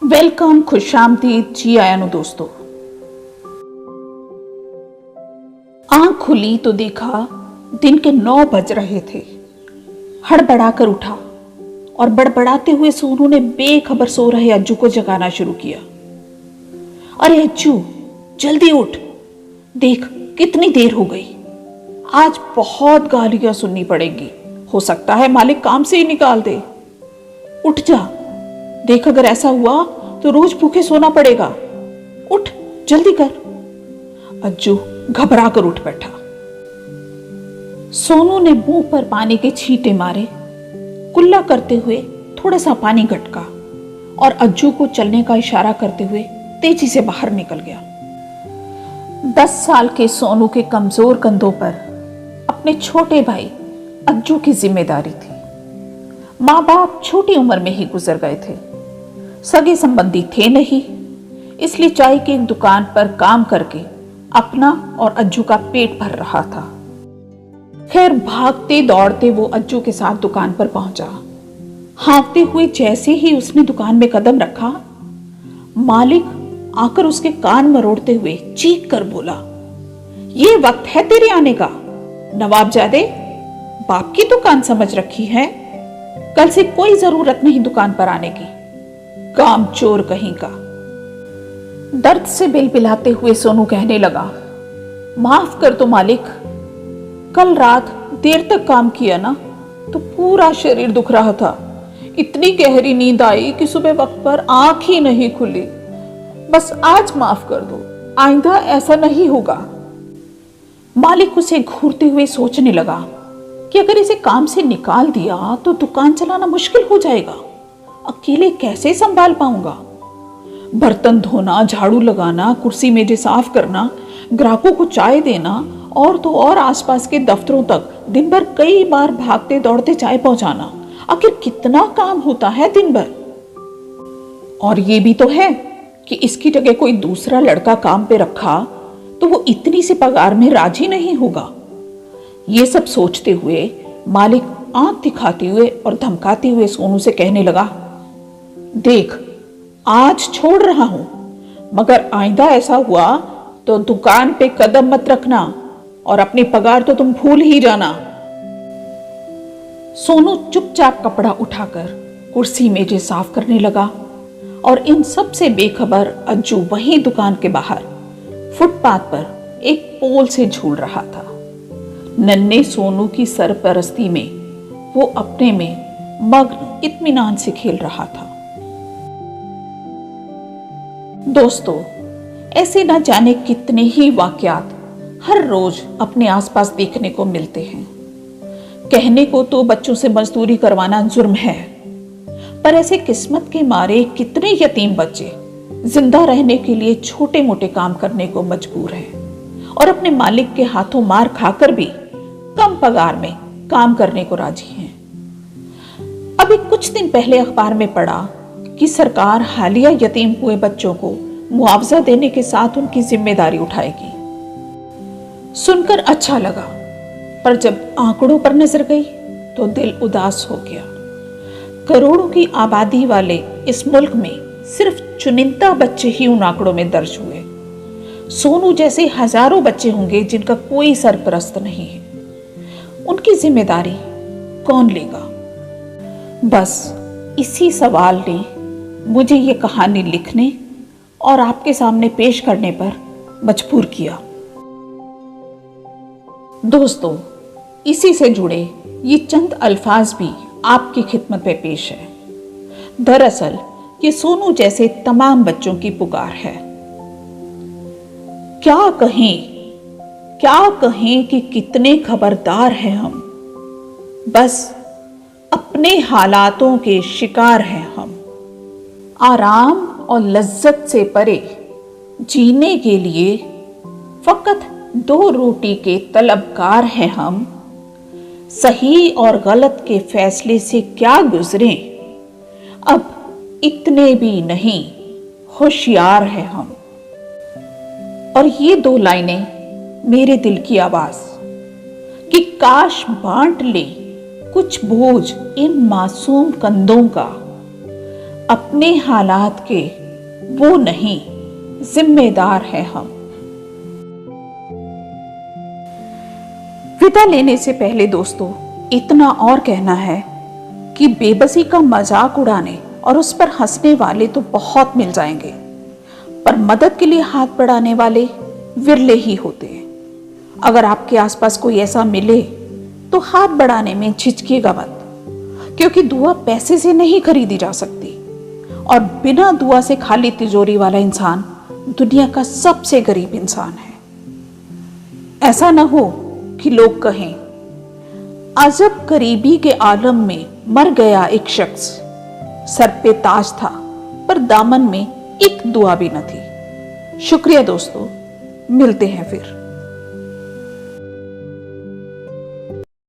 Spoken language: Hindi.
वेलकम, खुशामदीद जी आया नो दोस्तों। आंख खुली तो देखा दिन के 9 बज रहे थे। हड़बड़ाकर उठा और बड़बड़ाते हुए सोनू ने बेखबर सो रहे अज्जू को जगाना शुरू किया। अरे अज्जू, जल्दी उठ, देख कितनी देर हो गई। आज बहुत गालियां सुननी पड़ेगी, हो सकता है मालिक काम से ही निकाल दे। उठ जा, देख अगर ऐसा हुआ तो रोज भूखे सोना पड़ेगा। उठ जल्दी कर। अज्जू घबरा कर उठ बैठा। सोनू ने मुंह पर पानी के छींटे मारे, कुल्ला करते हुए थोड़ा सा पानी गटका और अज्जू को चलने का इशारा करते हुए तेजी से बाहर निकल गया। 10 साल के सोनू के कमजोर कंधों पर अपने छोटे भाई अज्जू की जिम्मेदारी थी। माँ बाप छोटी उम्र में ही गुजर गए थे, सगे संबंधी थे नहीं, इसलिए चाय की एक दुकान पर काम करके अपना और अज्जू का पेट भर रहा था। खैर भागते दौड़ते वो अज्जू के साथ दुकान पर पहुंचा। हाँफते हुए जैसे ही उसने दुकान में कदम रखा, मालिक आकर उसके कान मरोड़ते हुए चीख कर बोला, ये वक्त है तेरे आने का, नवाबजादे, बाप की दुकान समझ रखी है, कल से कोई जरूरत नहीं दुकान पर आने की, काम चोर कहीं का। दर्द से बिलबिलाते हुए सोनू कहने लगा, माफ कर दो मालिक, कल रात देर तक काम किया ना तो पूरा शरीर दुख रहा था, इतनी गहरी नींद आई कि सुबह वक्त पर आंख ही नहीं खुली, बस आज माफ कर दो, आइंदा ऐसा नहीं होगा। मालिक उसे घूरते हुए सोचने लगा कि अगर इसे काम से निकाल दिया तो दुकान चलाना मुश्किल हो जाएगा, अकेले कैसे संभाल पाऊंगा। बर्तन धोना, झाड़ू लगाना, कुर्सी मेजें साफ करना, ग्राहकों को चाय देना और तो और आसपास के दफ्तरों तक दिन भर कई बार भागते दौड़ते चाय पहुंचाना, आखिर कितना काम होता है दिन भर। और ये भी तो है कि इसकी जगह कोई दूसरा लड़का काम पे रखा तो वो इतनी सी पगार में राजी नहीं होगा। ये सब सोचते हुए मालिक आंख दिखाते हुए और धमकाते हुए सोनू से कहने लगा, देख आज छोड़ रहा हूं, मगर आइंदा ऐसा हुआ तो दुकान पे कदम मत रखना और अपनी पगार तो तुम भूल ही जाना। सोनू चुपचाप कपड़ा उठाकर कुर्सी मेजें साफ करने लगा और इन सब से बेखबर अज्जू वहीं दुकान के बाहर फुटपाथ पर एक पोल से झूल रहा था। नन्हे सोनू की सरपरस्ती में वो अपने में मग्न इत्मीनान से खेल रहा था। दोस्तों, ऐसे न जाने कितने ही वाकयात हर रोज अपने आसपास देखने को मिलते हैं। कहने को तो बच्चों से मजदूरी करवाना जुर्म है, पर ऐसे किस्मत के मारे कितने यतीम बच्चे जिंदा रहने के लिए छोटे मोटे काम करने को मजबूर हैं और अपने मालिक के हाथों मार खाकर भी कम पगार में काम करने को राजी हैं। अभी कुछ दिन पहले अखबार में पढ़ा कि सरकार हालिया यतीम हुए बच्चों को मुआवजा देने के साथ उनकी जिम्मेदारी उठाएगी। सुनकर अच्छा लगा, पर जब आंकड़ों पर नजर गई तो दिल उदास हो गया। करोड़ों की आबादी वाले इस मुल्क में सिर्फ चुनिंदा बच्चे ही उन आंकड़ों में दर्ज हुए। सोनू जैसे हजारों बच्चे होंगे जिनका कोई सरपरस्त नहीं है, उनकी जिम्मेदारी कौन लेगा? बस इसी सवाल ने मुझे ये कहानी लिखने और आपके सामने पेश करने पर मजबूर किया। दोस्तों, इसी से जुड़े ये चंद अल्फाज भी आपकी खिदमत में पेश है। दरअसल ये सोनू जैसे तमाम बच्चों की पुकार है। क्या कहें कि कितने खबरदार हैं हम, बस अपने हालातों के शिकार हैं हम। आराम और लज्जत से परे जीने के लिए फकत 2 रोटी के तलबगार हैं हम। सही और गलत के फैसले से क्या गुजरें, अब इतने भी नहीं होशियार हैं हम। और ये 2 लाइनें मेरे दिल की आवाज कि काश बांट ले कुछ बोझ इन मासूम कंधों का, अपने हालात के वो नहीं, जिम्मेदार हैं हम। विदा लेने से पहले दोस्तों इतना और कहना है कि बेबसी का मजाक उड़ाने और उस पर हंसने वाले तो बहुत मिल जाएंगे, पर मदद के लिए हाथ बढ़ाने वाले विरले ही होते हैं। अगर आपके आसपास कोई ऐसा मिले तो हाथ बढ़ाने में झिझकिएगा मत, क्योंकि दुआ पैसे से नहीं खरीदी जा सकती, और बिना दुआ से खाली तिजोरी वाला इंसान दुनिया का सबसे गरीब इंसान है। ऐसा ना हो कि लोग कहें, अजब गरीबी के आलम में मर गया एक शख्स, सर पे ताज था पर दामन में एक दुआ भी न थी। शुक्रिया दोस्तों, मिलते हैं फिर।